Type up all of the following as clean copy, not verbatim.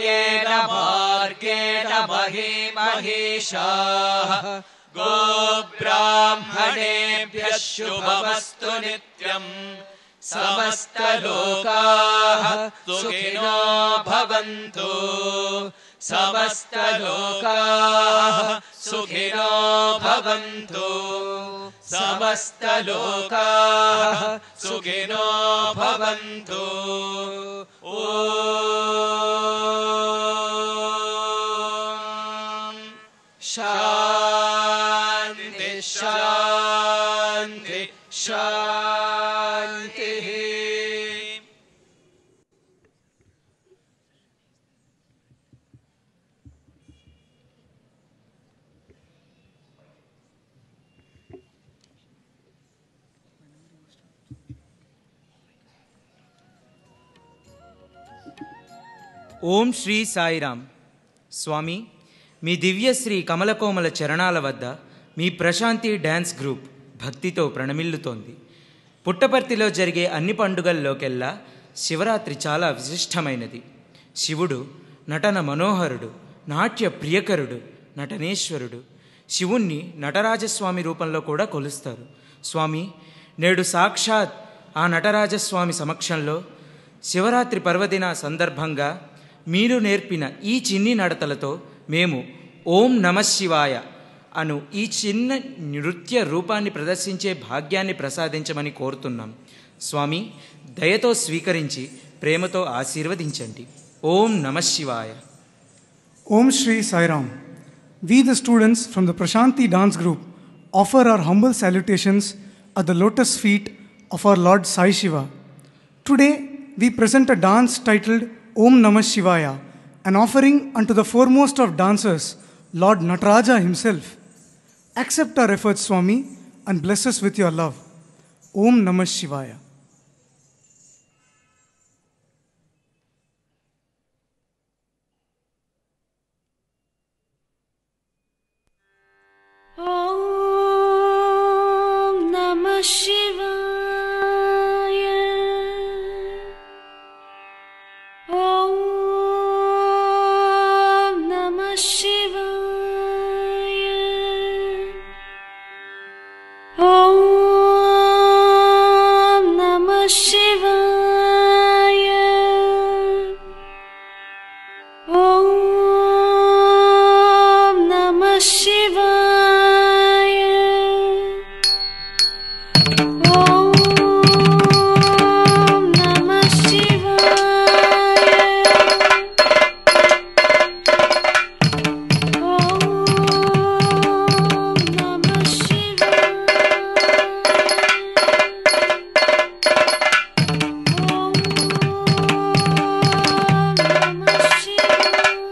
येन भार्गेण महीमहीषाः गोब्राह्मणेभ्यः शुभमस्तु नित्यम् समस्तलोकाः सुखिनो भवन्तु समस्तलोकाः सुखिनो भवन्तु समस्तलोकाः सुखिनो भवन्तु ॐ शान्ति शान्ति शान्तिः। ఓం శ్రీ సాయిరామ్. స్వామి, మీ దివ్యశ్రీ కమలకోమల చరణాల వద్ద మీ ప్రశాంతి డ్యాన్స్ గ్రూప్ భక్తితో ప్రణమిల్లుతోంది. పుట్టపర్తిలో జరిగే అన్ని పండుగల్లోకెల్లా శివరాత్రి చాలా విశిష్టమైనది. శివుడు నటన మనోహరుడు, నాట్య ప్రియకరుడు, నటనేశ్వరుడు. శివుణ్ణి నటరాజస్వామి రూపంలో కూడా కొలుస్తారు. స్వామి, నేడు సాక్షాత్ ఆ నటరాజస్వామి సమక్షంలో శివరాత్రి పర్వదిన సందర్భంగా మీరు నేర్పిన ఈ చిన్ని నడతలతో మేము ఓం నమఃశివాయ అను ఈ చిన్న నృత్య రూపాన్ని ప్రదర్శించే భాగ్యాన్ని ప్రసాదించమని కోరుతున్నాం. స్వామి, దయతో స్వీకరించి ప్రేమతో ఆశీర్వదించండి. ఓం నమఃశివాయ. Om Shri Sai Ram. We, the students from the Prashanti Dance Group, offer our humble salutations at the lotus feet of our Lord Sai Shiva. Today, we present a dance titled Om Namah Shivaya, an offering unto the foremost of dancers, Lord Nataraja himself. Accept our efforts, Swami, and bless us with your love. Om Namah Shivaya. Om Namah Shivaya. Om Namah Shivaya. Om Namah Shivaya. Om Namah Shivaya. Om Namah Shivaya. Om Namah Shivaya.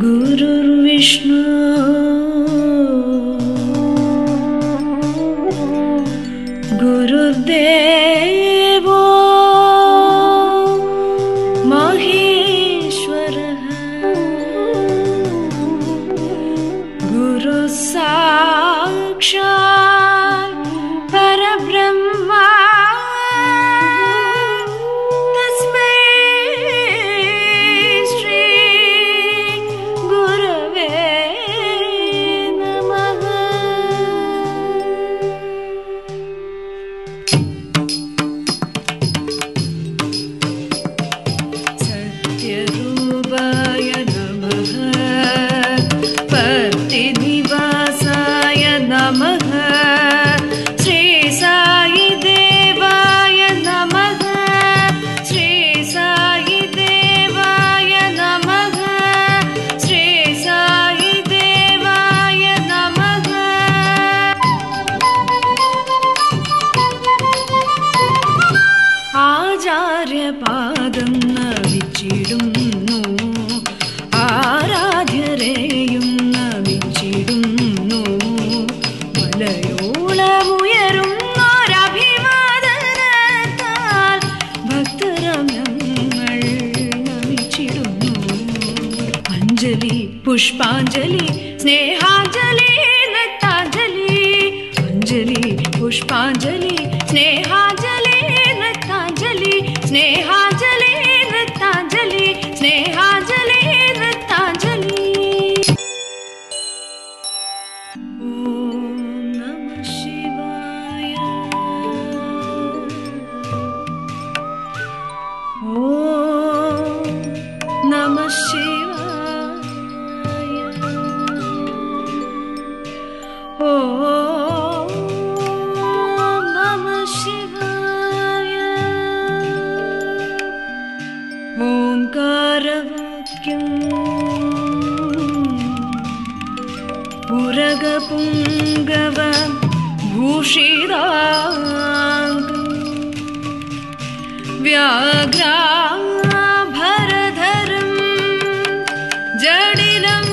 गुरुर्विष्णु गुरुर्देवो महेश्वरः गुरुः साक्षात् परब्रह्मा तस्मै श्री गुरवे नमः। सत्यरूपाय नमः पत्तिनिवासाय नमः श्री साई देवाय नमः श्री साई देवाय नमः श्री साई देवाय नमः। ആചാര്യപാദം നമിച്ചിടുന്നു ആരാധ്യരെയും നമിച്ചിടുന്നു മലയോളമുയരുന്നൊരഭിവാദനത്താൽ ഭക്തരമ്യങ്ങൾ നമിച്ചിടുന്നു. അഞ്ജലി പുഷ്പാഞ്ജലി സ്നേഹാഞ്ജലി നൃത്താഞ്ജലി അഞ്ജലി പുഷ്പാഞ്ജലി സ്നേഹാഞ്ജലി നൃത്താഞ്ജലി സ്നേഹാഞ്ജലി നൃത്താഞ്ജലി സ്നേഹാഞ്ജലി നൃത്താഞ്ജലി. ഓം നമഃ ശിവായ. ഓം നമഃ ശിവായ. ഓം നമഃ ശിവായ. ഓംകാരവാക്യം പുരഗപുംഗവ ഭൂഷിതാംഗം വ്യാഘ്രാഭരധരം ജടിലം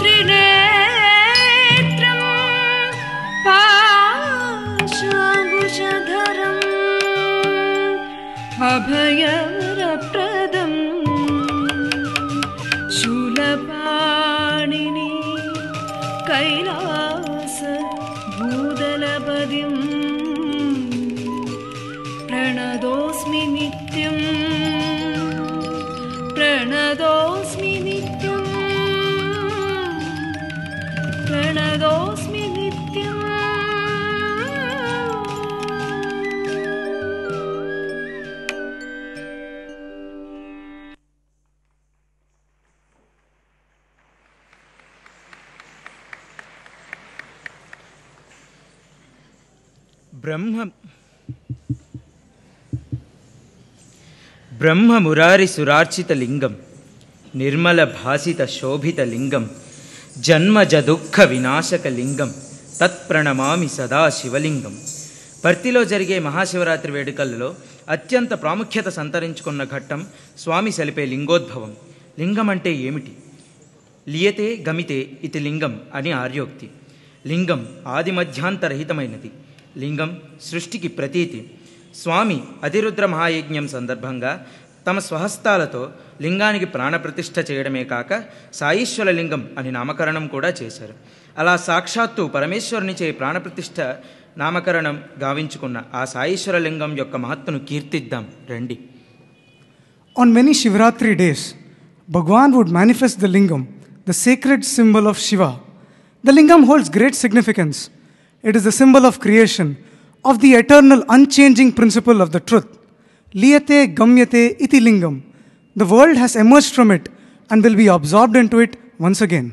ത്രിനേത്രം പാശാങ്കുശധരം അഭയവരപ്രദം ശൂലപാണിനി കൈലാസ ഭൂതലപതിം പ്രണതോസ്മി നിത്യം പ്രണതോസ്മി നിത്യം പ്രണതോസ്മി നിത്യം. బ్రహ్మమురారి సురార్చిత లింగం నిర్మల భాసిత శోభిత లింగం జన్మజ దుఃఖ వినాశక లింగం తత్ప్రణమామి సదా శివలింగం. పర్తిలో జరిగే మహాశివరాత్రి వేడుకలలో అత్యంత ప్రాముఖ్యత సంతరించుకున్న ఘట్టం స్వామి సలిపే లింగోద్భవం. లింగం అంటే ఏమిటి? లియతే గమితే ఇతి లింగం అని ఆర్యోక్తి. లింగం ఆది మధ్యాంతరహితమైనది. లింగం సృష్టికి ప్రతీతి. స్వామి అతిరుద్ర మహాయజ్ఞం సందర్భంగా తమ స్వహస్తాలతో లింగానికి ప్రాణప్రతిష్ఠ చేయడమే కాక సాయీశ్వర లింగం అని నామకరణం కూడా చేశారు. అలా సాక్షాత్తు పరమేశ్వరునిచే ప్రాణప్రతిష్ఠ నామకరణం గావించుకున్న ఆ సాయీశ్వర లింగం యొక్క మహత్తును కీర్తిద్దాం రండి. On many Shivratri days, Bhagwan would manifest the lingam, the sacred symbol of Shiva. The lingam holds great significance. It is the symbol of creation, of the eternal, unchanging principle of the truth. Liyate gamyate iti lingam. The world has emerged from it and will be absorbed into it once again.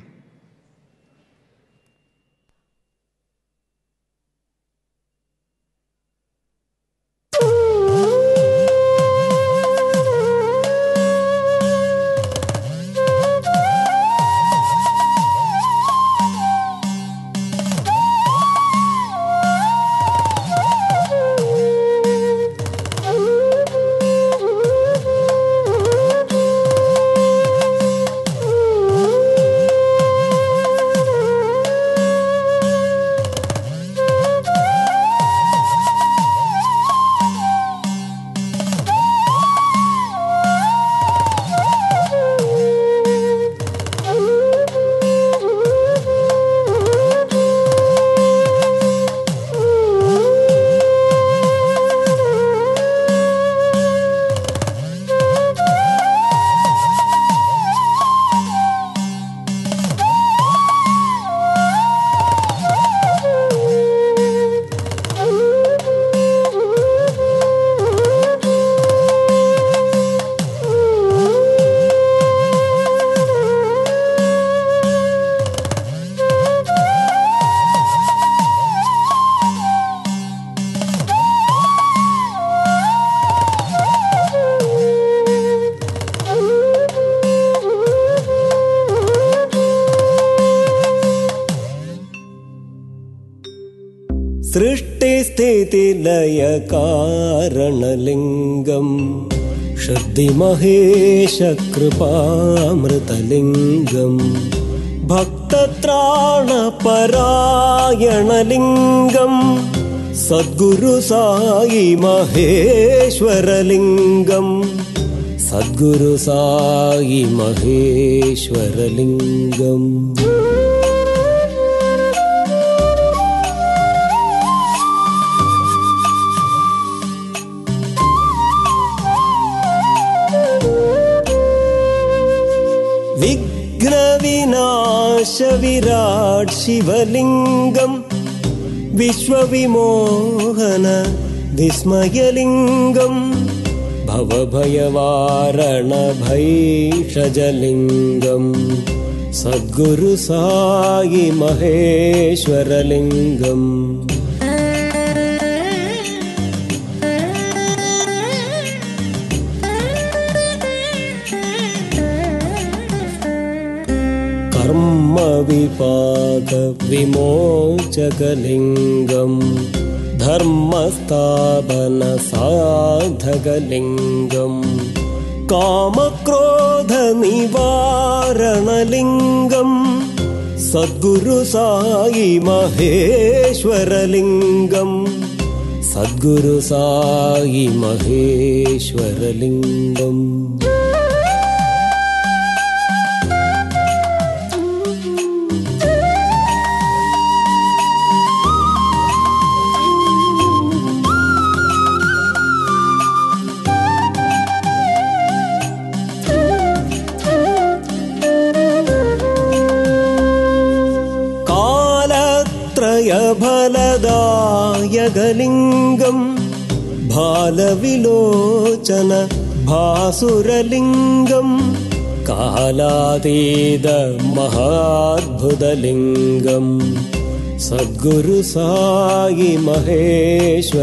सृष्टिस्थितिलयकारणलिङ्गम् श्रद्धिमहेशकृपामृतलिङ्गम् भक्तत्राणपरायणलिङ्गम् सद्गुरु साई महेश्वरलिङ्गम् सद्गुरु साई महेश्वरलिङ्गम् विघ्नविनाश विराट शिवलिङ्गम् विश्वविमोहन विस्मयलिङ्गम् भवभयवारण भैषजलिङ्गम् सद्गुरु साई महेश्वरलिङ्गम् कर्मविपाक विमोचकलिङ्गम् धर्मस्थापन साधकलिङ्गम् कामक्रोध निवारणलिङ्गम् सद्गुरु साई महेश्वरलिङ्गम् सद्गुरु साई महेश्वरलिङ्गम् फलदायकलिङ्गम् भालविलोचन भासुरलिङ्गम् कालातीत महाद्भुतलिङ्गम् सद्गुरु साई महेश्वरलिङ्गम्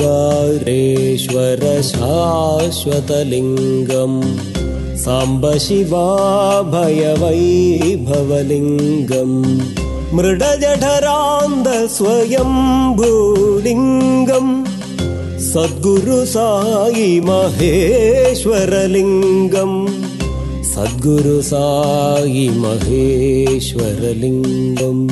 ओंकारेश्वर शाश्वतलिङ्गम् साम्ब शिवाभयवैभवलिङ्गम् मृडजठरान्ध स्वयंभूलिङ्गम् सद्गुरु साई महेश्वरलिङ्गम् सद्गुरु साई महेश्वरलिङ्गम्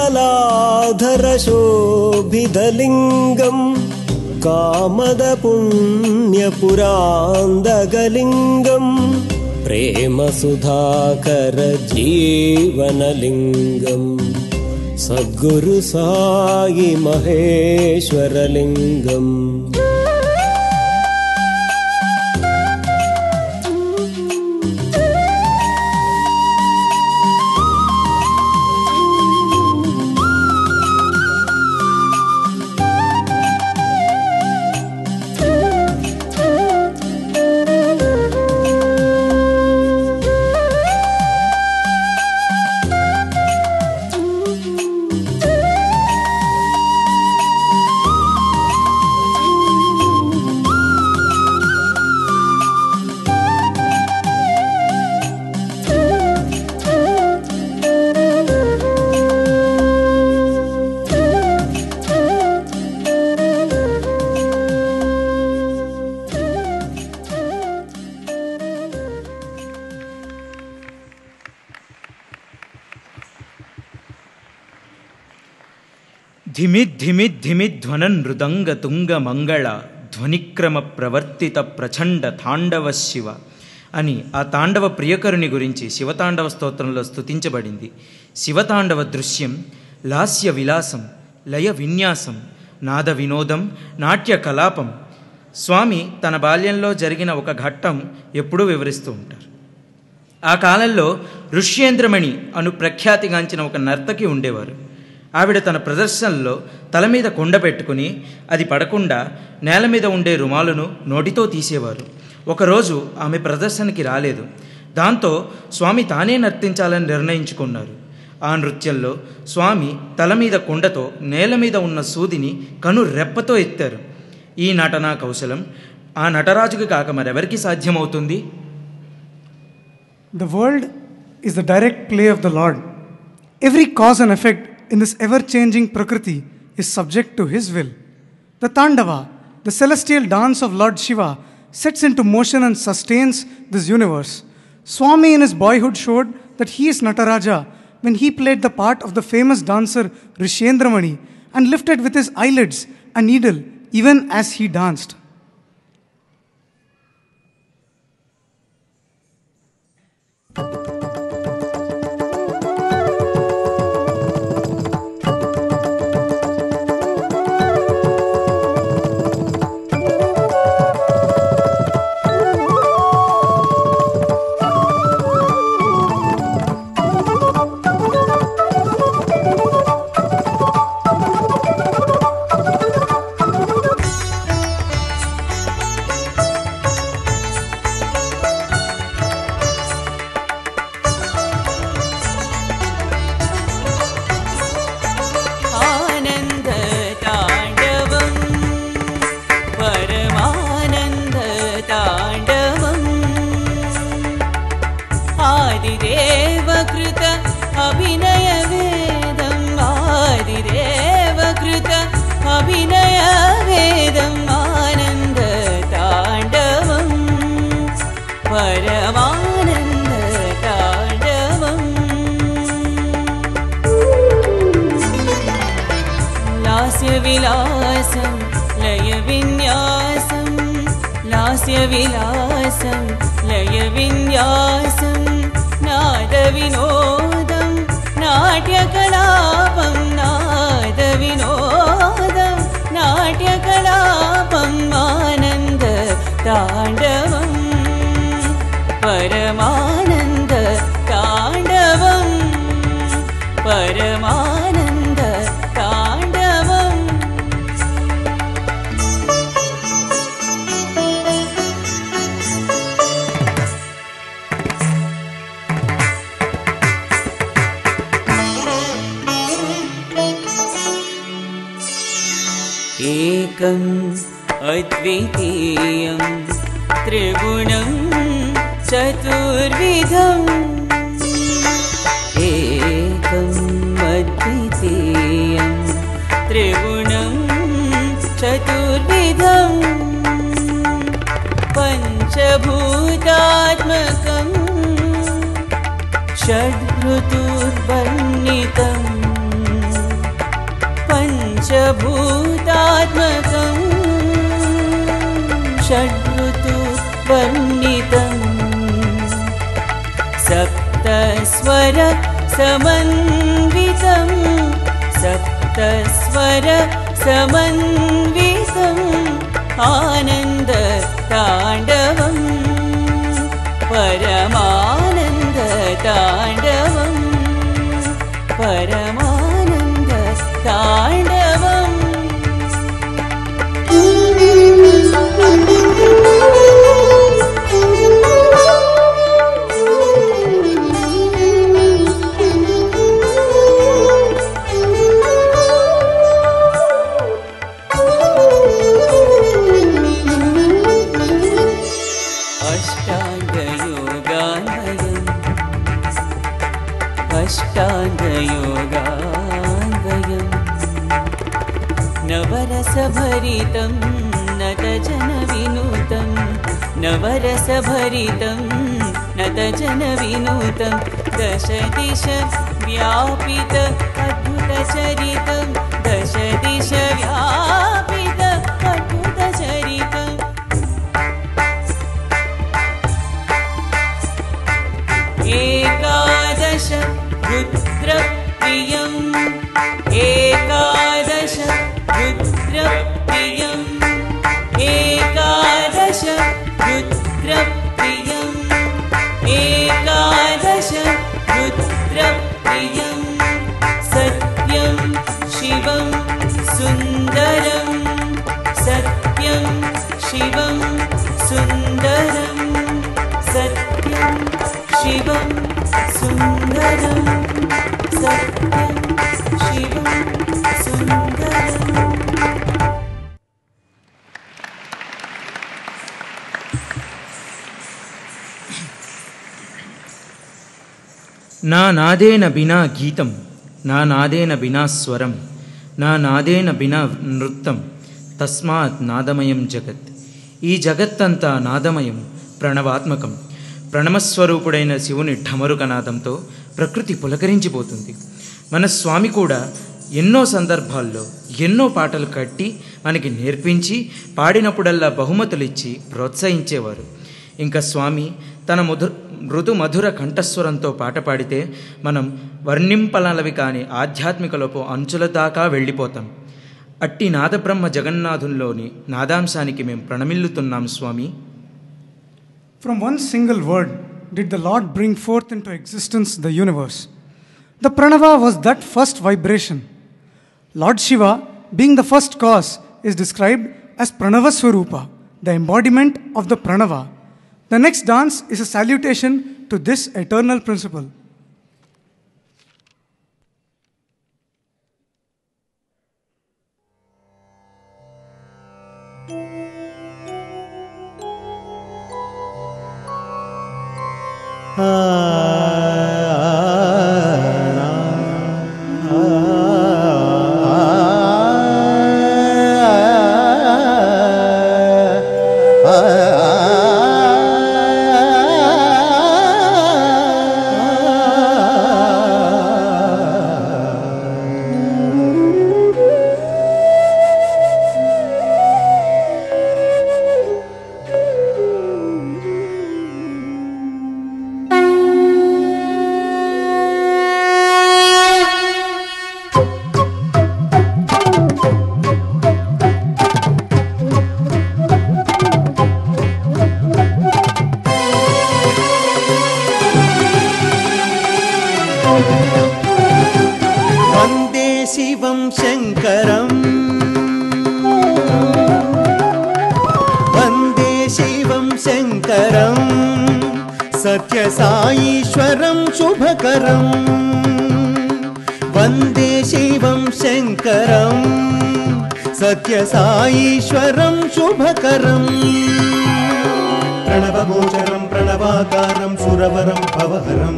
सोमकलाधर शोभितलिङ्गम् कामद पुण्यपुरान्दकलिङ्गम् प्रेम सुधाकर जीवनलिङ्गम् सद्गुरु साई महेश्वरलिङ्गम् ಧಿಮಿದ್ಧಿಮಿದ್ಧಿಮಿಧ್ವನನ್ ಮೃದಂಗ తుంగ మంగళ ధ్వనిక్రమ ప్రవర్తిత ప్రచండ తాండవ శివ అని ఆ తాండవ ప్రియకరుని గురించి శివతాండవ స్తోత్రంలో స్తుతించబడింది. శివతాండవ దృశ్యం లాస్య విలాసం, లయ విన్యాసం, నాద వినోదం, నాట్య కలాపం. స్వామి తన బాల్యంలో జరిగిన ఒక ఘట్టం ఎప్పుడూ వివరిస్తూ ఉంటారు. ఆ కాలంలో ఋష్యేంద్రమణి అను ప్రఖ్యాతిగాంచిన ఒక నర్తకి ఉండేవారు. ఆవిడ తన ప్రదర్శనలో తల మీద కొండ పెట్టుకుని అది పడకుండా నేల మీద ఉండే రుమాలును నోటితో తీసేవారు. ఒకరోజు ఆమె ప్రదర్శనకి రాలేదు. దాంతో స్వామి తానే నర్తించాలని నిర్ణయించుకున్నారు. ఆ నృత్యంలో స్వామి తల మీద కొండతో నేల మీద ఉన్న సూదిని కను రెప్పతో ఎత్తారు. ఈ నటనా కౌశలం ఆ నటరాజుకి కాక మరెవరికి సాధ్యమవుతుంది? The world is the direct play of the Lord. Every cause and effect in this ever-changing Prakriti is subject to His will. The Tandava, the celestial dance of Lord Shiva, sets into motion and sustains this universe. Swami in his boyhood showed that he is Nataraja when he played the part of the famous dancer Rishendramani and lifted with his eyelids a needle even as he danced. लास्यविलासं लयविन्यासं लास्यविलासं लयविन्यासं नादविनोदं नाट्यकलापं नादविनोदं नाट्यकलापं आनन्दताण्डवं परमानन्दताण्डवं परमानन्दताण्डवम् एकम् अद्वितीयं त्रिगुणं चतुर्विधम् एकम् अद्वितीयं त्रिगुणं चतुर्विधम् पञ्चभूतात्मकं षड्ऋतुर्वर्णितम् पञ्चभूतात्मकं षड्ऋतुवर्णितम् सप्तस्वर समन्वितं सप्तस्वर समन्वितम् आनन्दताण्डवं परमानन्दताण्डवं परमानन्दताण्डवम् अष्टाङ्गयोगान्वयम् नवरसभरितं नतजनविनुतं नवरसभरितं नतजनविनुतं दशदिश व्यापित अद्भुतचरितं दशदिश व्यापित अद्भुतचरितम् एकादश रुद्रप्रियम् एकादश रुद्रप्रियम् एकादश रुद्रप्रियम् एकादश रुद्रप्रियम् सत्यम् शिवं सुन्दरं सत्यं शिवं सुन्दरं सत्यं शिवं सुन्दरं सत्यं शिवं सुन्दरम्. నా నాదేన బినా గీతం, నా నాదేన బినా స్వరం, నా నాదేన బినా నృత్యం, తస్మాత్ నాదమయం జగత్. ఈ జగత్తంతా నాదమయం, ప్రణవాత్మకం. ప్రణమస్వరూపుడైన శివుని ఢమరుకనాదంతో ప్రకృతి పులకరించిపోతుంది. మన స్వామి కూడా ఎన్నో సందర్భాల్లో ఎన్నో పాటలు కట్టి మనకి నేర్పించి పాడినప్పుడల్లా బహుమతులు ఇచ్చి ప్రోత్సహించేవారు. ఇంకా స్వామి తన మృదు మధుర కంఠస్వరంతో పాట పాడితే మనం వర్ణింపలవి కాని ఆధ్యాత్మికలోపు అంచుల దాకా వెళ్ళిపోతాం. అట్టి నాదబ్రహ్మ జగన్నాథుల్లోని నాదాంశానికి మేము ప్రణమిల్లుతున్నాం స్వామి. From one single word did the Lord bring forth into existence the universe. The Pranava was that first vibration. Lord Shiva, being the first cause, is described as Pranava Swarupa, the embodiment of the Pranava. The next dance is a salutation to this eternal principle. सत्यसाईश्वरं शुभकरं वन्दे शिवं शङ्करं सत्यसाईश्वरं शुभकरं प्रणवगोचरं प्रणवाकारं सुरवरं भवहरं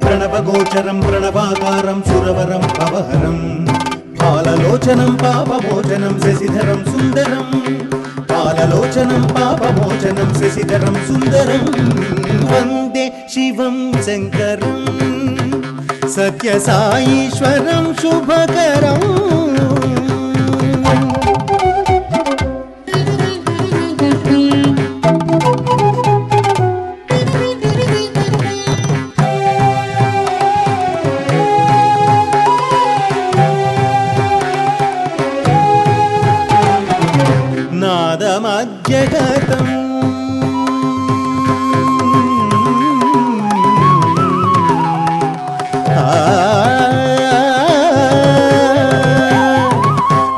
प्रणवगोचरं प्रणवाकारं सुरवरं भवहरं पाललोचनं पापमोचनं शशिधरं सुन्दरं पाललोचनं पापमोचनं शशिधरं सुन्दरं वन्दे शिवं शङ्करं सत्यसाईश्वरं शुभकरम् नादमध्यगतम्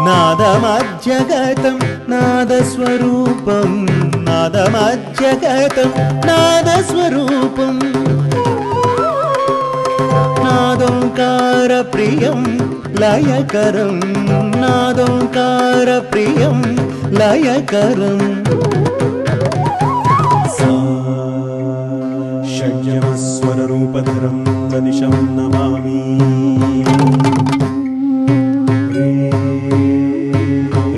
नादमध्यगतं नादस्वरूपं नादमध्यगतं नादस्वरूपं नादोंकारप्रियं लयकरं नादोंकारप्रियं लयकरं षड्यमस्वररूपधरं तदिशं नमामि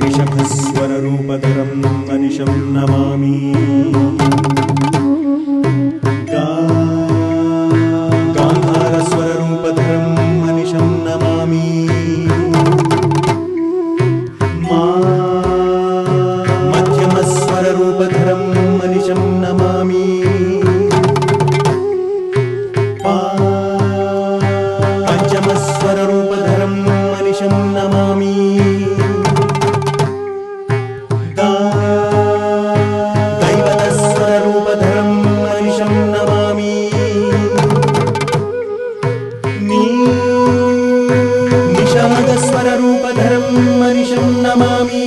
ऋषभस्वररूपधरं तदिशं नमामि गान्धारस्वररूपधरं मनिशं नमामि मध्यमस्वररूपधरं मनिशं नमामि पञ्चमस्वररूपधरं मनिशं नमामि दैवतस्वररूपधरं मनिशं नमामि निषादस्वर समस्तस्वरूपधरं मनिषं नमामि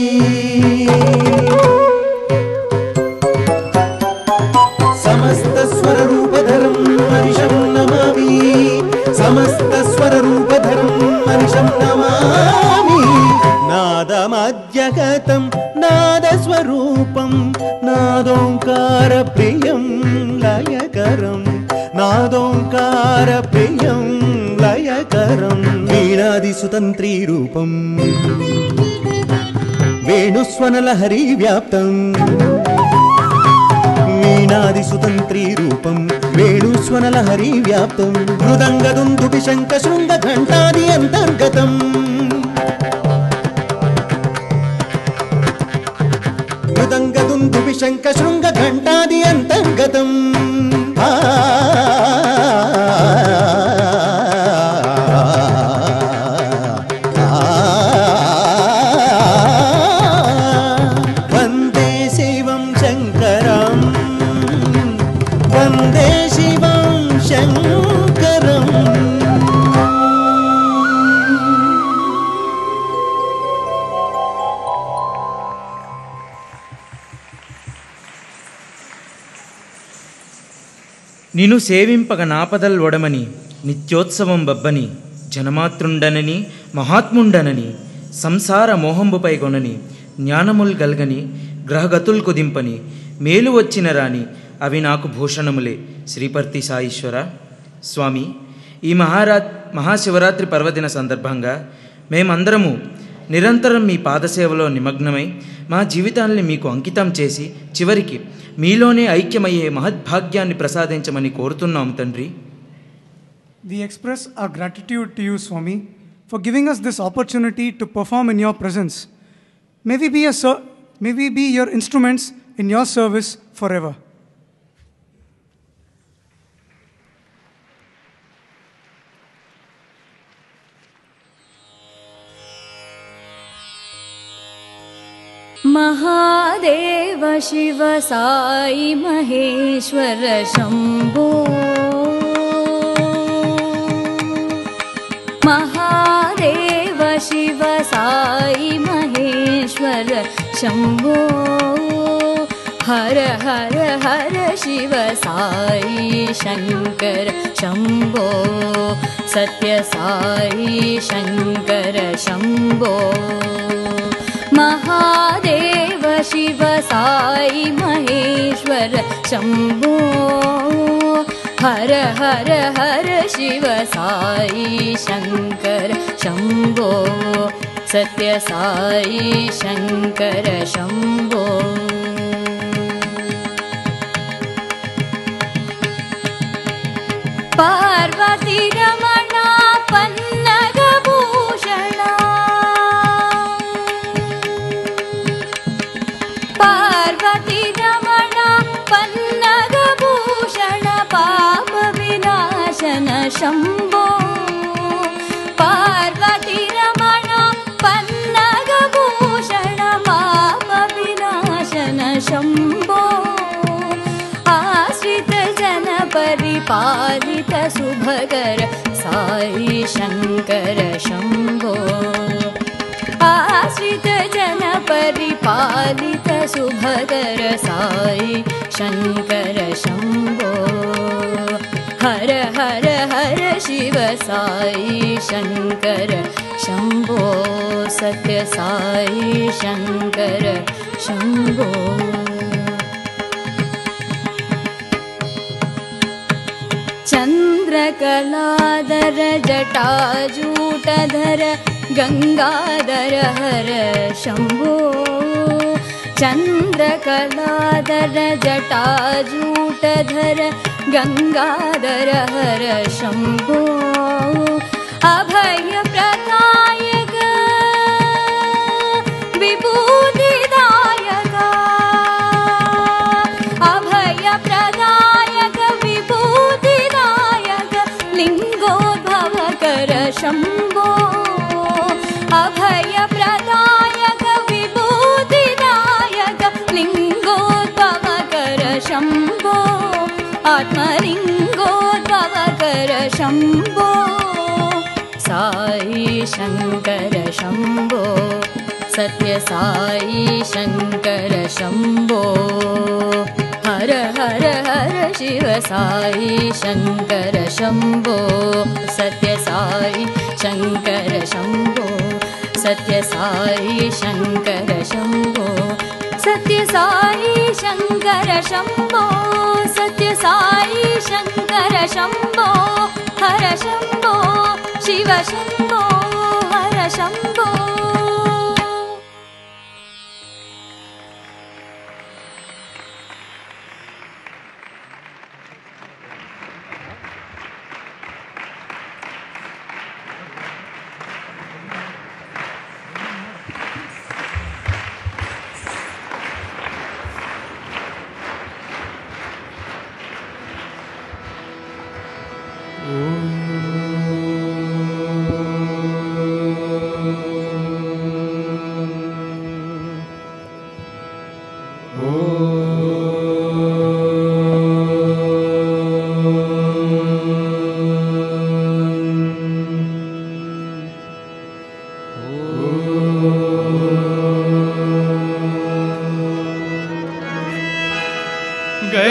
समस्तस्वरूपधरं मनिषं नमामि समस्तस्वरूपधरं मनिषं नमामि नादमध्यगतं नादस्वरूपं नादोंकारप्रियं लयकरं नादोंकारप्रियं लयकरं वीणादिसुतन्त्रीरूपं वेणुस्वनलहरी व्याप्तं वीणादिसुतन्त्रीरूपं वेणुस्वनलहरी व्याप्तं मृदङ्गदुन्दुभिशङ्खशृङ्गघण्टादि अन्तर्गतम् मृदङ्गदुन्दुभिशङ्खशृङ्गघण्टादि अन्तर्गतम् वन्दे शिवं शङ्करं वन्दे शिवं शङ्करम् నిను సేవింపగ నాపదల్ ఒడమని నిత్యోత్సవం బబ్బని జనమాతృండనని మహాత్ముండనని సంసార మోహంబుపై కొనని జ్ఞానముల్ గల్గని గ్రహగతుల్ కుదింపని మేలు వచ్చిన రాని అవి నాకు భూషణములే. శ్రీపర్తి సాయీశ్వర స్వామి, ఈ మహాశివరాత్రి పర్వదిన సందర్భంగా మేమందరము నిరంతరం మీ పాదసేవలో నిమగ్నమై మా జీవితాన్ని మీకు అంకితం చేసి చివరికి మీలోనే ఐక్యమయ్యే మహద్భాగ్యాన్ని ప్రసాదించమని కోరుతున్నాము తండ్రి. We express our gratitude to you, Swami, for giving us this opportunity to perform in your presence. May we be your instruments in your service forever. Mahadev Shiv Sai Maheshwar Shambho Mahadev Shiv Sai Maheshwar Shambho हर हर हर शिव साई शंकर शंभो सत्य साई शंकर शंभो महादेव शिव साई महेश्वर शंभो हर हर हर शिव साई शंकर शंभो सत्य साई शंकर शंभो पार्वती रमणा पन्नगभूषणा पार्वती रमणा पन्नगभूषण पाप विनाशन शंभो पार्वती रमणा पन्नगभूषण पाप विनाशन शंभो आश्रित जन परिपालित शुभकर साई शंकर शंभो आश्रित जन परिपालित शुभकर साई शंकर शंभो हर हर हर शिव साई शंकर शंभो सत्य साई शंकर शंभो चंद्रकलाधर जटाजूटधर गंगाधर हर शंभो चंद्रकलाधर जटाजूटधर गंगाधर हर शंभो अभय प्रदायक विभूतिदायक अभय प्रदायक विभूतिदायक लिंगोद्भवकर शंभो अभय प्रदायक विभूतिदायक लिंगोद्भवकर शंभो आत्मलिंगोद्भवकर शंभो साई शङ्कर शम्भो सत्य साई शङ्कर शम्भो हर हर हर शिव साई शङ्कर शम्भो सत्य साई शङ्कर शम्भो सत्य साई शङ्कर शम्भो सत्य साई शङ्कर शम्भो सत्य साई शङ्कर शम्भो हर शम्भो शिव शम्भो हर शम्भो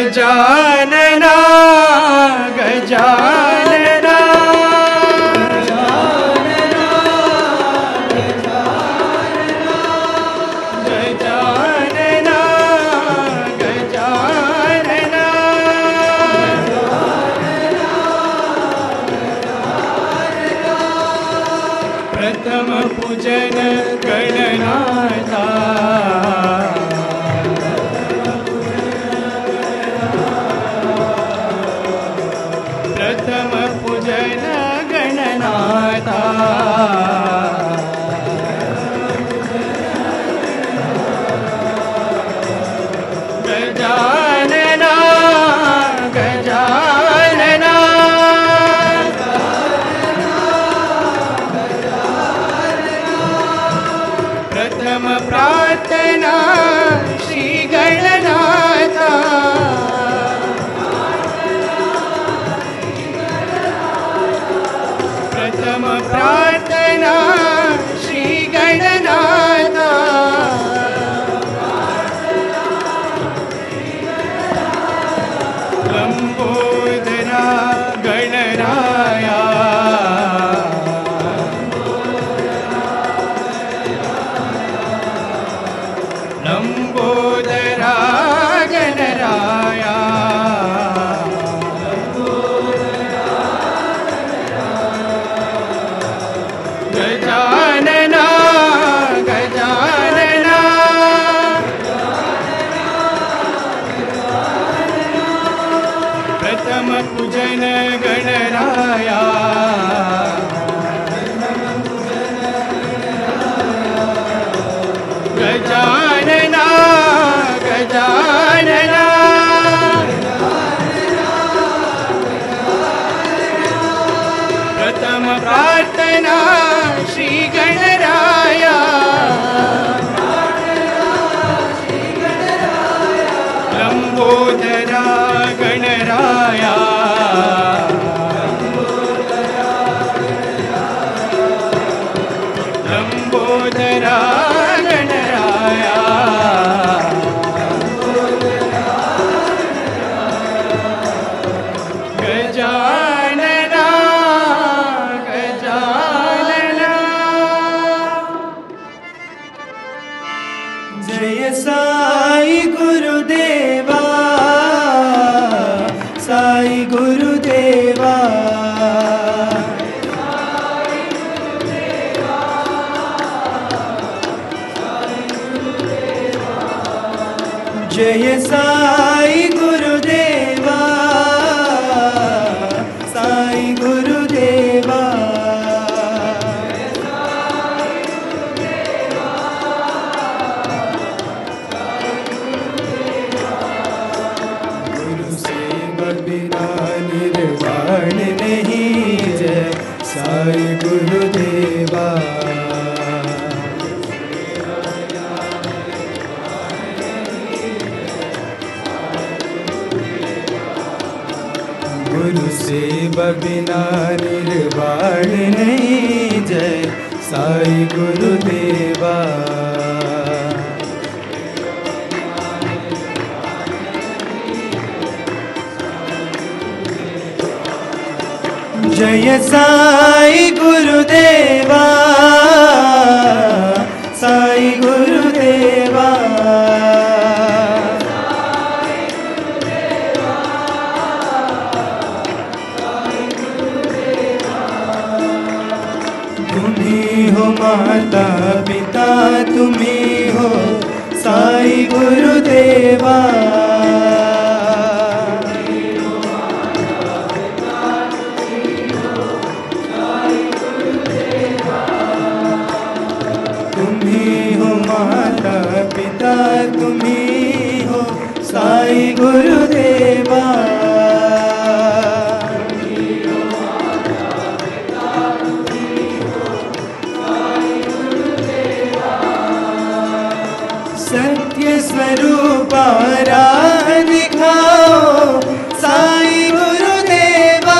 गजानना गजानना गजानना गजानना प्रथम पूजन गणनाथा प्रथम पूजन गणनाथा गजानना गजानना प्रथम प्रार्थना श्री गणनाथा प्रथम प्रार्थना श्री गणनाथा लंबोदरा गणराया लंबोदरा गणराया गजानना गजानना प्रथम पूजन गणराया गजानना गजानना प्रथम प्रार्थना श्री गणराया लंबोदरा गणराया लंबोदरा गणराया गजानना गजानना जय साई गुरुदेवा साई गुरुदेवा जय साई गुरुदेवा साई गुरुदेवा गुरु सेवा बिना निर्वाण नहीं जय साई गुरुदेवा गुरु सेवा बिना निर्वाण नहीं जय साई गुरुदेवा जय साई गुरुदेवा साई गुरुदेवा तुम्ही हो माता पिता तुम्ही हो साई गुरुदेवा तुम्ही हो माता पिता तुम्ही हो साई गुरुदेवा सत्य स्वरूप राह दिखाओ साई गुरुदेवा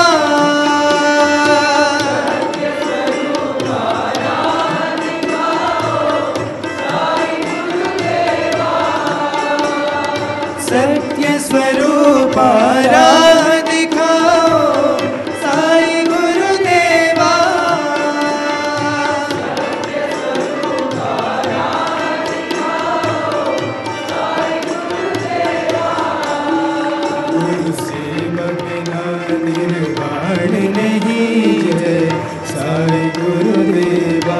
सत्य स्वरूप राह दिखाओ साई गुरुदेवा गुरु सेवा बिना निर्वाण नहीं है साई गुरुदेवा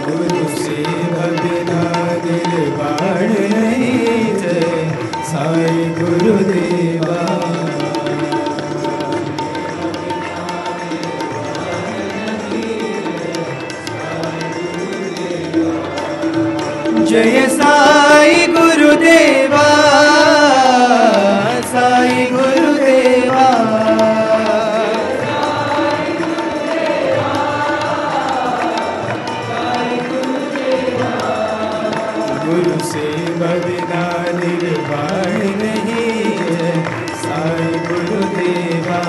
गुरु सेवा बिना निर्वाण नहीं है साई गुरुदेवा जय साई गुरुदेवा साई गुरुदेवा गुरु सेवा बिना निर्वाण नहीं है साई गुरुदेवा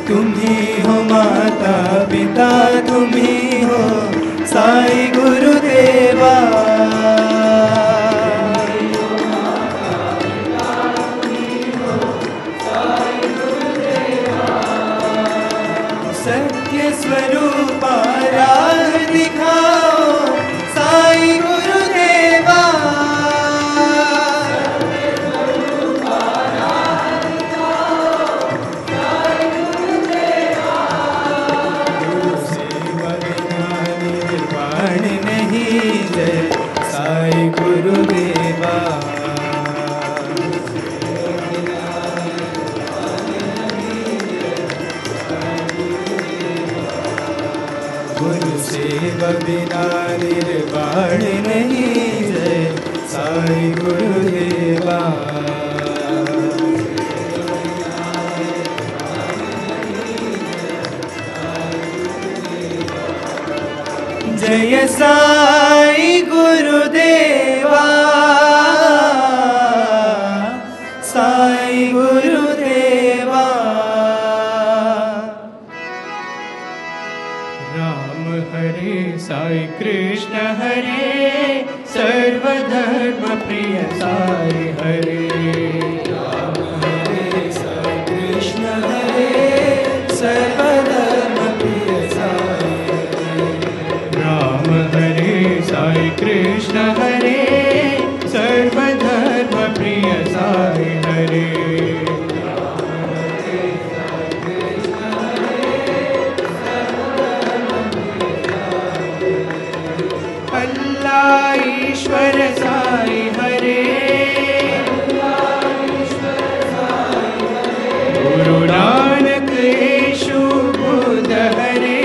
तुम्ही हो माता पिता तुम्ही हो साई गुरुदेवा सत्य स्वरूप राह दिखाओ साई गुरुदेवा गुरु सेवा बिना निर्वाण नहीं जय साई गुरुदेवा गुरु सेवा बिना निर्वाण नहीं जय साई गुरुदेवा जय साई गुरुदेवा साई गुरुदेवा राम हरे साई कृष्ण हरे सर्वधर्म प्रिय साई हरे राम हरे साई कृष्ण हरे सर्वधर्म प्रिय साई राम हरे साई कृष्ण हरे सर्वधर्म प्रिय साई हरे अल्लाह ईश्वर साई हरे गुरु नानक यीशु बुद्ध हरे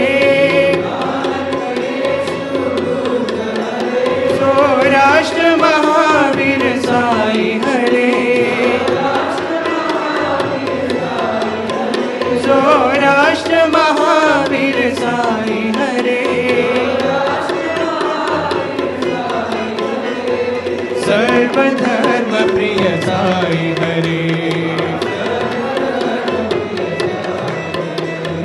सोरा साई हरे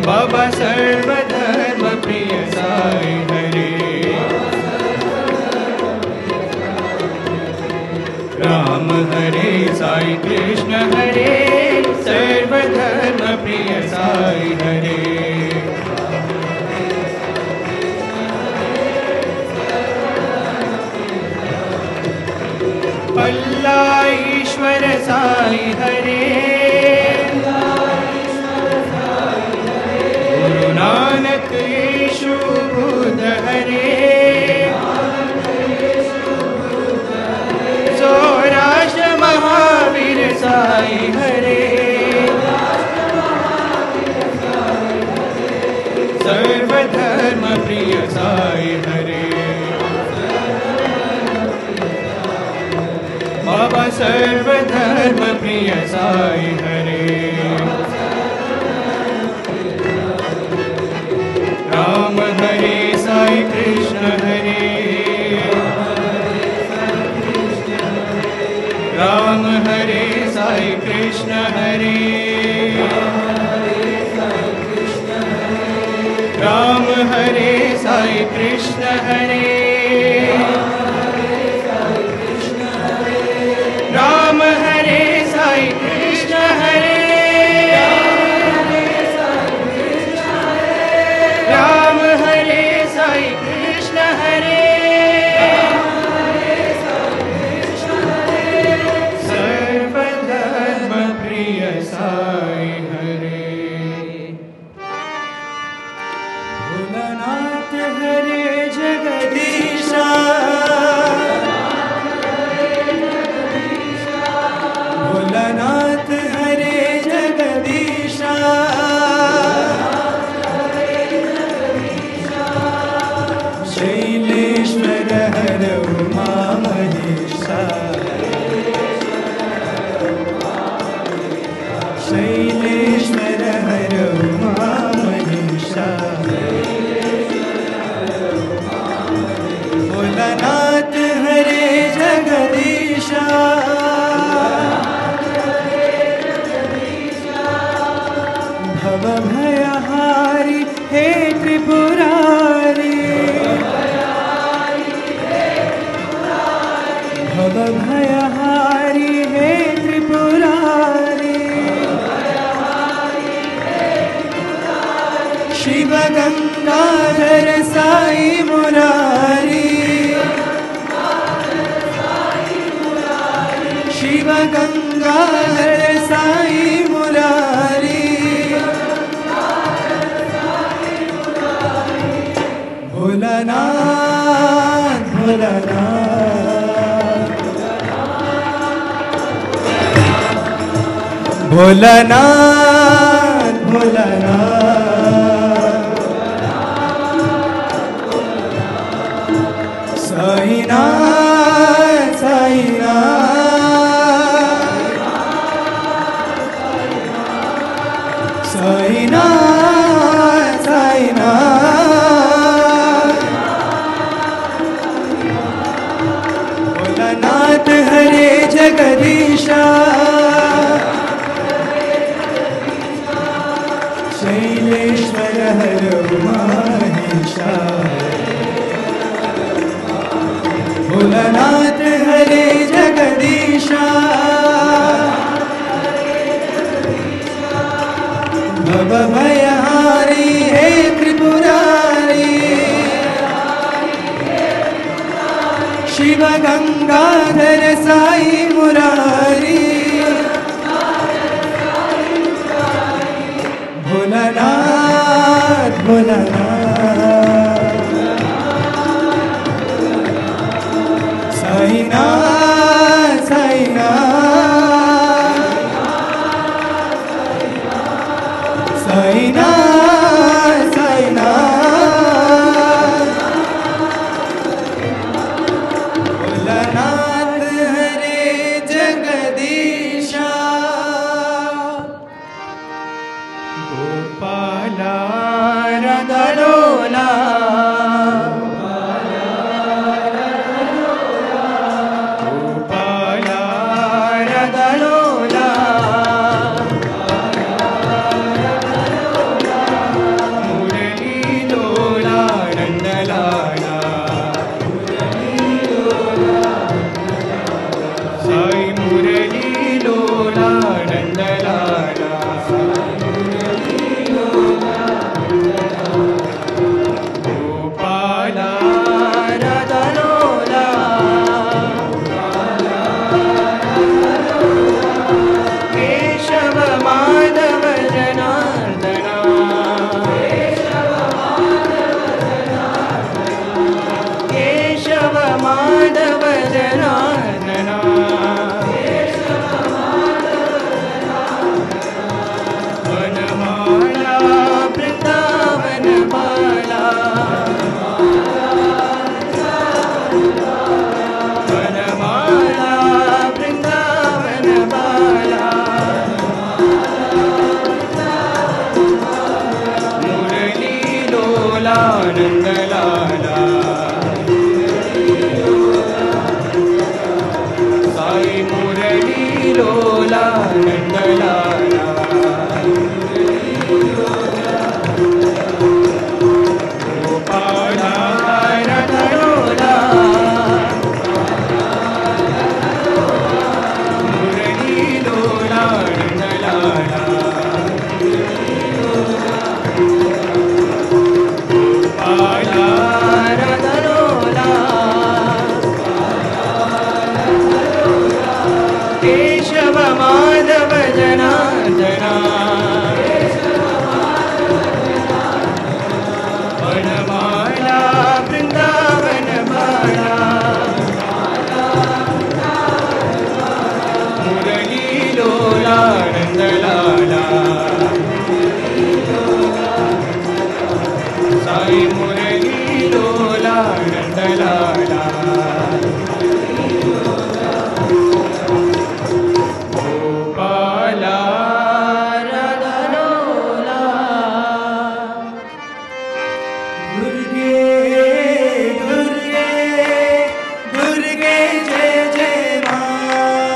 बाबा सर्वधर्म प्रिय साई हरे राम हरे साई कृष्ण हरे सर्वधर्म प्रिय साई हरे अल्लाह ईश्वर साई हरे गुरु नानक यीशु बुद्ध हरे सौराष्ट्र महावीर साई हरे सर्वधर्म प्रिय साई हरे बाबा सर्वधर्म प्रिय साई हरे राम हरे साई कृष्ण हरे राम हरे साई कृष्ण हरे राम हरे साई कृष्ण हरे राम हरे साई कृष्ण हरे राम हरे साई कृष्ण हरे सर्वधर्म प्रिय साई हरे भोलानाथ हरे जगदीशा भोलानाथ हरे जगदीशा शैलेश्वर हर उमा महेशा शैलेश्वर हर उमा महेशा भोलानाथ हरे जगदीशा भवभयहारी हे त्रिपुरारी भवभयहारी हे त्रिपुरारी शिव गंगाधर साई मुरारी शिव गंगाधर साई मुरारी भोलानाथ भोलानाथ भोलानाथ भोलानाथ साईनाथ साईनाथ साईनाथ साईनाथ भोलानाथ हरे जगदीशा शैलेश्वर हर महेशा भोलानाथ हरे जगदीशा भवभयहारी हे त्रिपुरारी शिव गंगाधर साई मुरारी भोलानाथ भोलानाथ साईनाथ साईनाथ साईनाथ साईनाथ भोलानाथ हरे जगदीशा गोपाला राधा लोला नंदलाला गोपाला राधालोला दुर्गे दुर्गे दुर्गे जय जय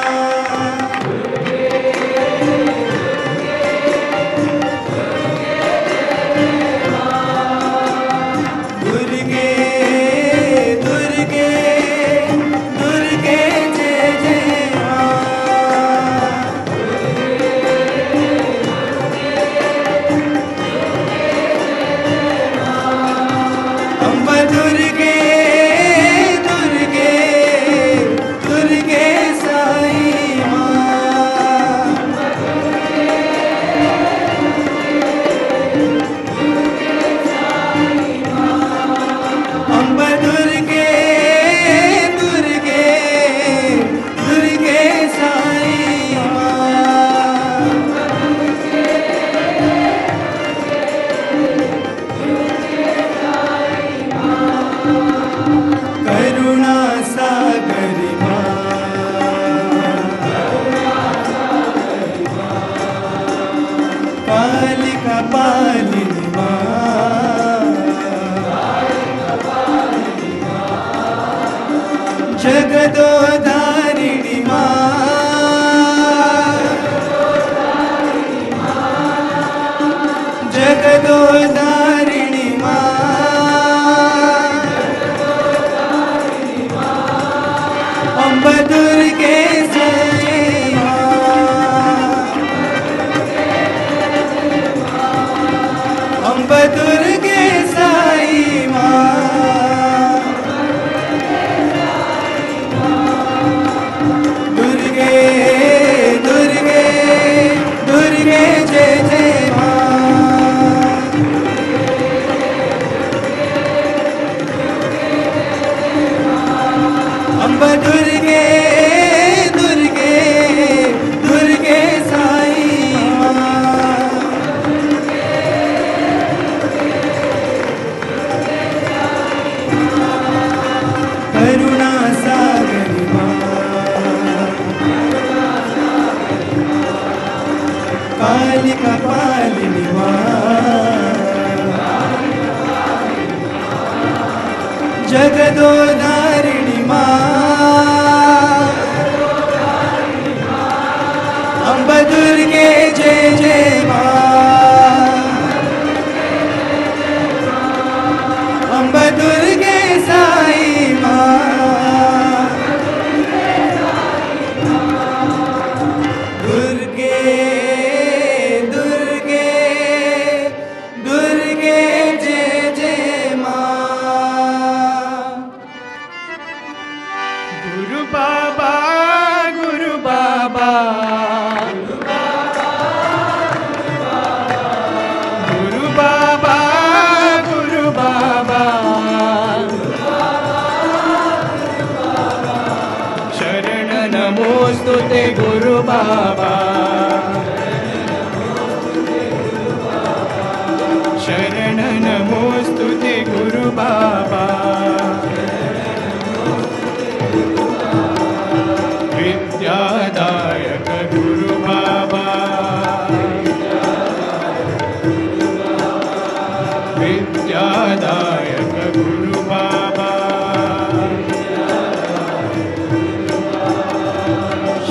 जगदोधारिणी जगदोधारिणी अम्ब दुर्गे जय अम्ब दुर्गे साई दुर्गे दुर्गे दुर्गे जय जय अम्ब दुर्गे दुर्गे दुर्गे साई करुणा सागरी कालिका पालिनी जगदोधारिणी अम्ब दुर्गे जय जय अम्ब दुर्गे साई दुर्गे दुर्गे दुर्गे जय जय गुरु बाबा गुरु बाबा गुरु बाबा गुरु बाबा शरण नमोस्तुते गुरु बाबा शरण नमोस्तुते गुरु बाबा विद्यादायक गुरु बाबा विद्यादायक गुरु बाबा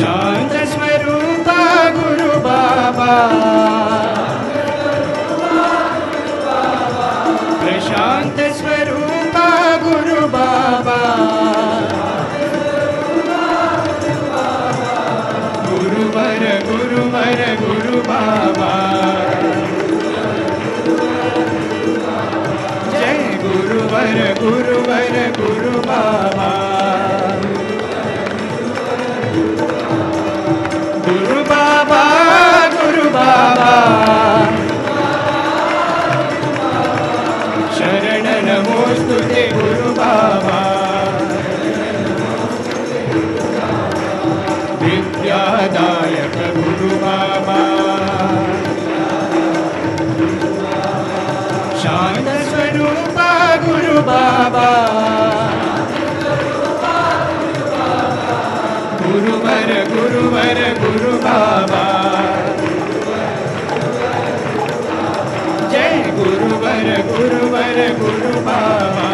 शांत स्वरूप गुरु बाबा प्रशांत स्वरूप गुरु बाबा गुरुवर गुरुवर गुरु बाबा जय गुरुवर गुरुवर गुरु बाबा गुरु बाबा गुरु बाबा शरण नमोस्तुते गुरु बाबा विद्यादायक गुरु बाबा शांत स्वरूप गुरु बाबा बाबा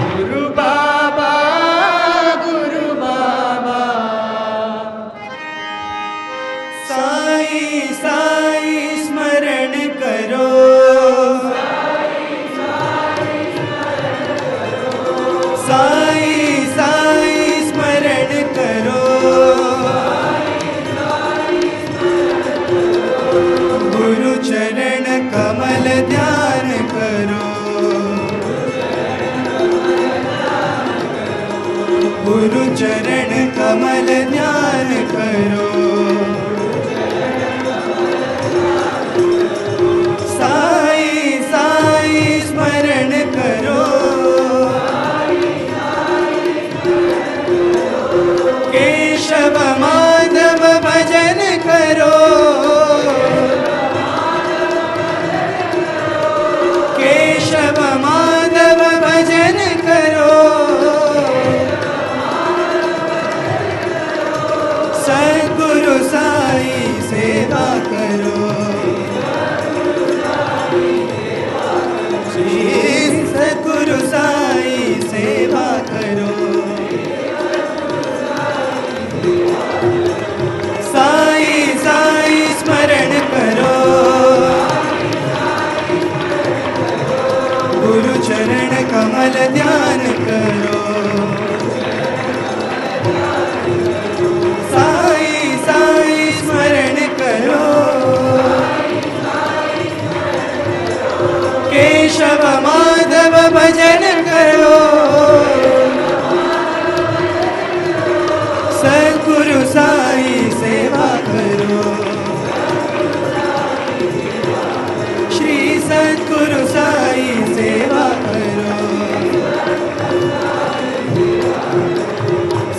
गुरु बाबा गुरु बाबा साई साई स्मरण करो साई साई स्मरण करो गुरु चरण कमल ध्यान करो गुरु चरण कमल ध्यान करो साई साई स्मरण करो केशव माधव भजन करो केशव माधव भजन करो सद्गुरु साई सेवा करो सद्गुरु साई सेवा करो साई साई स्मरण करो गुरु चरण कमल ध्यान करो साई साई स्मरण करो केशव माधव भजन करो सद्गुरु साई सेवा करो श्री सद्गुरु साई सेवा करो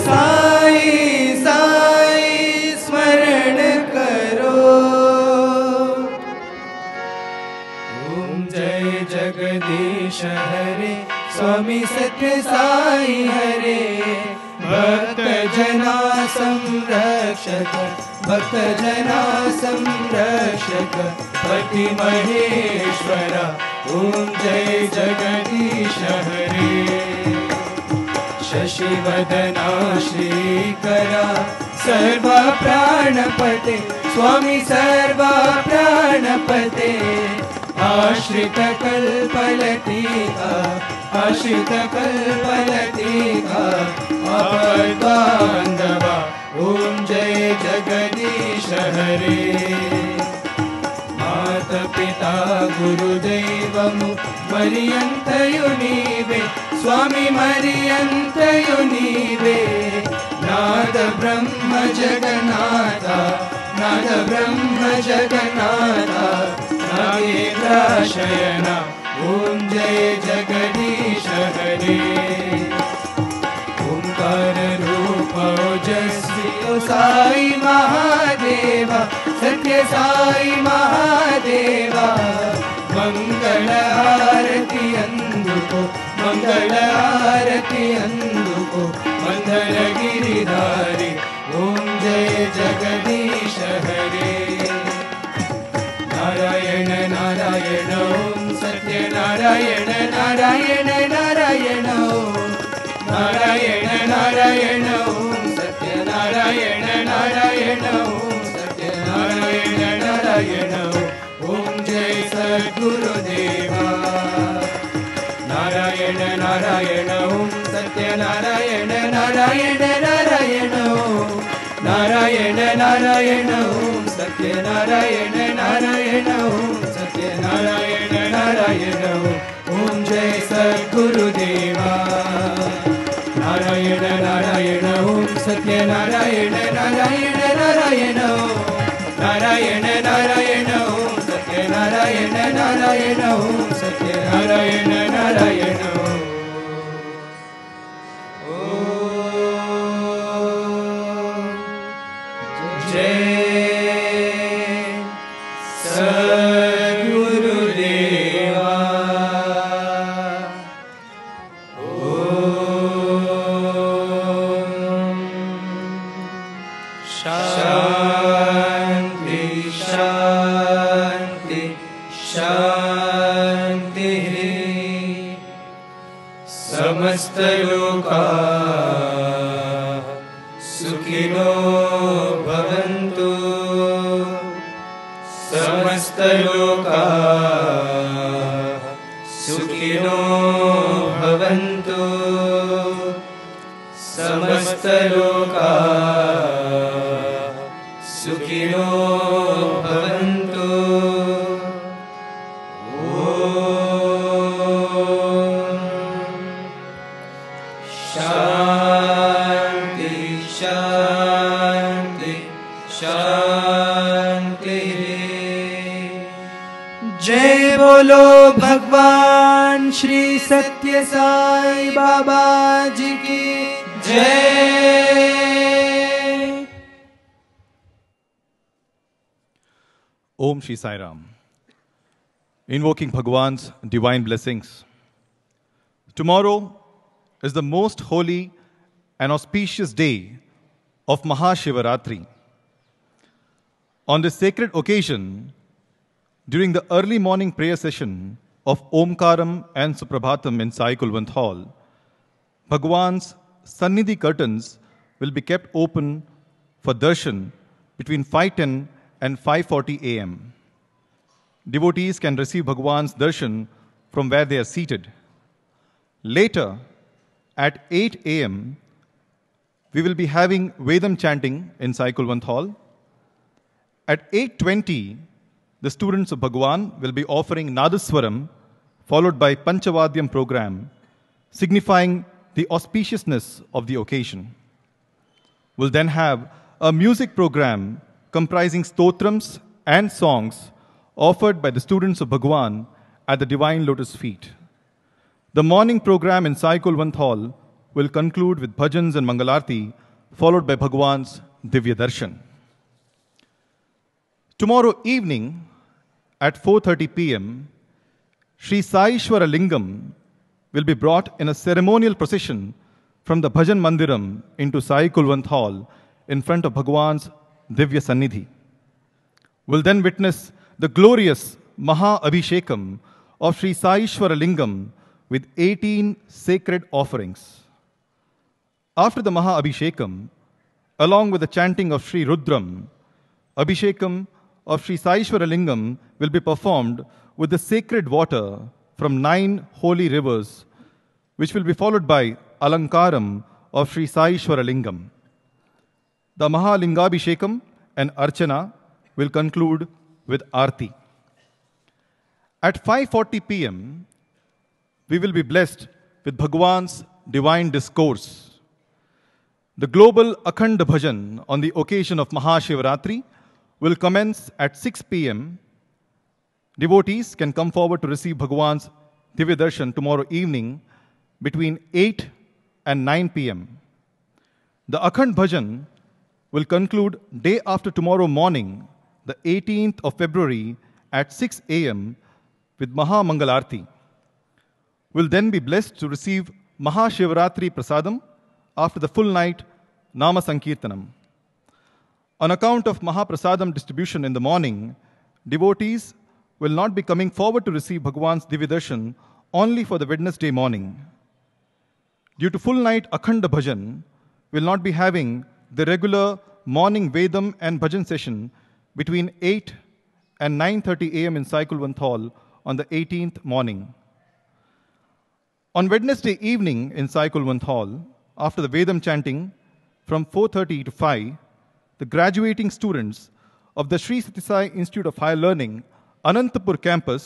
साई साई स्मरण करो ओम जय जगदीश हरे स्वामी सत्य साई हरे भक्त जना संरक्षक भक्त जना संरक्षक पति महेश्वर ओम जय जगदीश हरे शशिवदना श्रीकरा सर्व प्राणपते स्वामी सर्व प्राणपते आश्रित कल्पलतिका आश्रित कल्पलतिका आपद्बान्धवा ओम जय जगदीश हरे मात पिता गुरुदैवमु मरियन्तयु नीवे स्वामी मरियन्तयु नीवे नाद ब्रह्म जगन्नाथ नाद ब्रह्म जगन्नाथ नागेन्द्राशयना ओम जय जगदीश हरे ओंकार रूप ओजस्वी साई महादेवा सत्य साई महादेवा मंगल आरती अंदुको मंगल आरती अंदुको मंदर गिरिधारी ओम जय जगदीश हरे नारायण नारायण ओम सत्य नारायण नारायण नारायण ओम नारायण नारायण ओम सत्य नारायण नारायण ओम सत्य नारायण नारायण ओम जय सद्गुरुदेवा नारायण नारायण ओम सत्य नारायण नारायण नारायण ओम नारायण नारायण ओम सत्य नारायण नारायण ओम सत्य नारायण नारायण ओम जय सद्गुरुदेवा नारायण नारायण ओम सत्य नारायण नारायण नारायण नारायण नारायण ओम सत्य नारायण नारायण ओम सत्य नारायण नारायण शांति शांति शान्तिः समस्तलोकाः सुखिनो भवन्तु समस्तलोकाः सुखिनो भवन्तु समस्तलोकाः सुखिनो भवन्तु शान्ति शान्ति शान्ति। जय बोलो भगवान श्री सत्य साई बाबा जी की जय। Om Shri Sai Ram. Invoking Bhagwan's divine blessings. Tomorrow is the most holy and auspicious day of Mahashivaratri. On this sacred occasion, during the early morning prayer session of Omkaram and Suprabhatam in Sai Kulwant Hall, Bhagwan's Sannidhi curtains will be kept open for darshan between 5:10 and 5:40 a.m. Devotees can receive Bhagwan's darshan from where they are seated. Later, at 8 a.m., we will be having Vedam chanting in Sai Kulwant Hall. At 8:20, the students of Bhagwan will be offering Nadaswaram, followed by Panchavadyam program, signifying the auspiciousness of the occasion. We'll then have a music program comprising stotrams and songs offered by the students of Bhagwan at the Divine Lotus feet. The morning program in Sai Kulwant Hall will conclude with bhajans and Mangalarti, followed by Bhagwan's Divya Darshan. Tomorrow evening at 4:30 p.m., Sri Saishwara Lingam will be brought in a ceremonial procession from the Bhajan Mandiram into Sai Kulwant Hall in front of Bhagwan's Divya Sannidhi. We'll then witness the glorious Maha Abhishekam of Sri Saishwara Lingam with 18 sacred offerings. After the Maha Abhishekam, along with the chanting of Sri Rudram, Abhishekam of Sri Saishwara Lingam will be performed with the sacred water from 9 holy rivers, which will be followed by Alankaram of Sri Saishwara Lingam. The Mahalingabhishekam and Archana will conclude with Aarti. At 5:40 p.m., we will be blessed with Bhagwan's divine discourse. The global Akhand Bhajan on the occasion of Mahashivaratri will commence at 6 p.m. Devotees can come forward to receive Bhagwan's Divya Darshan tomorrow evening between 8 and 9 p.m. The Akhand Bhajan will conclude day after tomorrow morning, the 18th of February at 6 a.m. with Maha Mangalarti. We'll then be blessed to receive Mahashivaratri Prasadam after the full night Nama Sankirtanam. On account of Mahaprasadam distribution in the morning, devotees will not be coming forward to receive Bhagwan's Divya Darshan only for the Wednesday morning. Due to full night Akhanda Bhajan, we'll not be having the regular morning Vedam and Bhajan session between 8 and 9:30 a.m. in Sai Kulwant Hall on the 18th morning. On Wednesday evening in Sai Kulwant Hall, after the Vedam chanting from 4:30 to 5, the graduating students of the Sri Sathya Sai Institute of Higher Learning, Anantapur campus,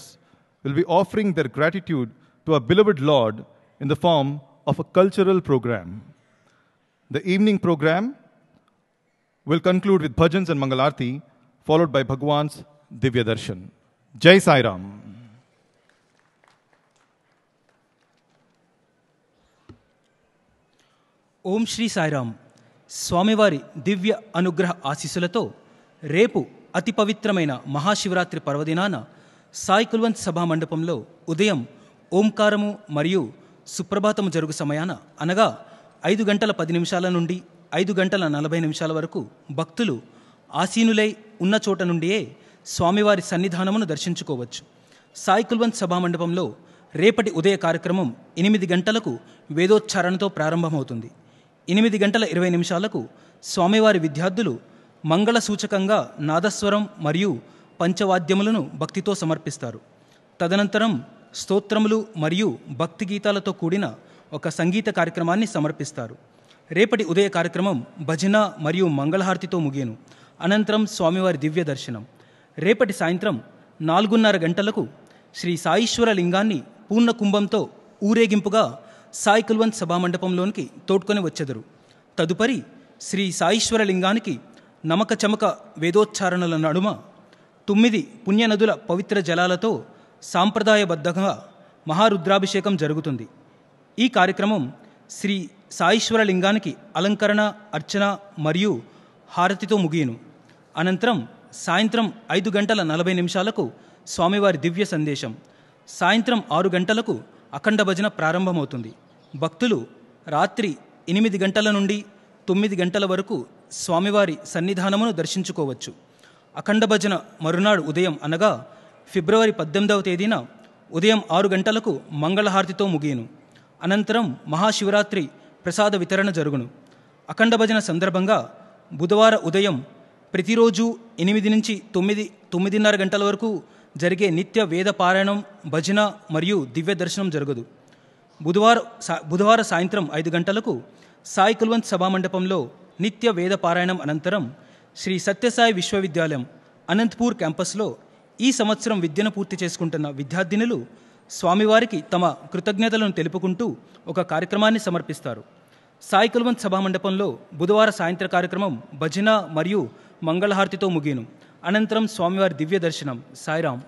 will be offering their gratitude to our beloved Lord in the form of a cultural program. The evening program will conclude with bhajans and Mangalarti, followed by Bhagwan's Divya Darshan. Jai Sai Ram. ఓం శ్రీ సాయిరామ్. స్వామివారి దివ్య అనుగ్రహ ఆశీస్సులతో రేపు అతి పవిత్రమైన మహాశివరాత్రి పర్వదినాన సాయి కుల్వంత్ సభా మండపంలో ఉదయం ఓంకారము మరియు సుప్రభాతము జరుగు సమయాన అనగా 5:10 నుండి 5:40 వరకు భక్తులు ఆసీనులై ఉన్న చోట నుండియే స్వామివారి సన్నిధానమును దర్శించుకోవచ్చు. సాయి కుల్వంత్ సభామండపంలో రేపటి ఉదయ కార్యక్రమం 8 గంటలకు వేదోచ్చారణతో ప్రారంభమవుతుంది. 8:20 స్వామివారి విద్యార్థులు మంగళ సూచకంగా నాదస్వరం మరియు పంచవాద్యములను భక్తితో సమర్పిస్తారు. తదనంతరం స్తోత్రములు మరియు భక్తి గీతాలతో కూడిన ఒక సంగీత కార్యక్రమాన్ని సమర్పిస్తారు. రేపటి ఉదయ కార్యక్రమం భజన మరియు మంగళహారతితో ముగియను. అనంతరం స్వామివారి దివ్య దర్శనం. రేపటి సాయంత్రం 4:30 గంటలకు శ్రీ సాయీశ్వర లింగాన్ని పూర్ణ కుంభంతో ఊరేగింపుగా సాయి కుల్వంత్ సభామండపంలోనికి తోడ్కొని వచ్చెదరు. తదుపరి శ్రీ సాయీశ్వర లింగానికి నమక చమక వేదోచ్చారణల నడుమ 9 పుణ్యనదుల పవిత్ర జలాలతో సాంప్రదాయబద్ధంగా మహారుద్రాభిషేకం జరుగుతుంది. ఈ కార్యక్రమం శ్రీ సాయీశ్వర లింగానికి అలంకరణ, అర్చన మరియు హారతితో ముగియను. అనంతరం సాయంత్రం 5:40 స్వామివారి దివ్య సందేశం. సాయంత్రం 6 గంటలకు అఖండ భజన ప్రారంభమవుతుంది. భక్తులు రాత్రి 8 గంటల నుండి 9 గంటల వరకు స్వామివారి సన్నిధానమును దర్శించుకోవచ్చు. అఖండ భజన మరునాడు ఉదయం అనగా ఫిబ్రవరి 18వ తేదీన ఉదయం 6 గంటలకు మంగళహారతితో ముగియను. అనంతరం మహాశివరాత్రి ప్రసాద వితరణ జరుగును. అఖండ భజన సందర్భంగా బుధవారం ఉదయం ప్రతిరోజు 8 నుంచి 9:30 గంటల వరకు జరిగే నిత్య వేద పారాయణం, భజన మరియు దివ్య దర్శనం జరగదు. బుధవారం సాయంత్రం 5 గంటలకు సాయి కుల్వంత్ సభామండపంలో నిత్య వేద పారాయణం అనంతరం శ్రీ సత్యసాయి విశ్వవిద్యాలయం అనంతపూర్ క్యాంపస్లో ఈ సంవత్సరం విద్యను పూర్తి చేసుకుంటున్న విద్యార్థినులు స్వామివారికి తమ కృతజ్ఞతలను తెలుపుకుంటూ ఒక కార్యక్రమాన్ని సమర్పిస్తారు. సాయి కుల్వంత్ సభామండపంలో బుధవార సాయంత్ర కార్యక్రమం భజన మరియు మంగళహారతితో ముగియను. అనంతరం స్వామివారి దివ్య దర్శనం. సాయిరాం.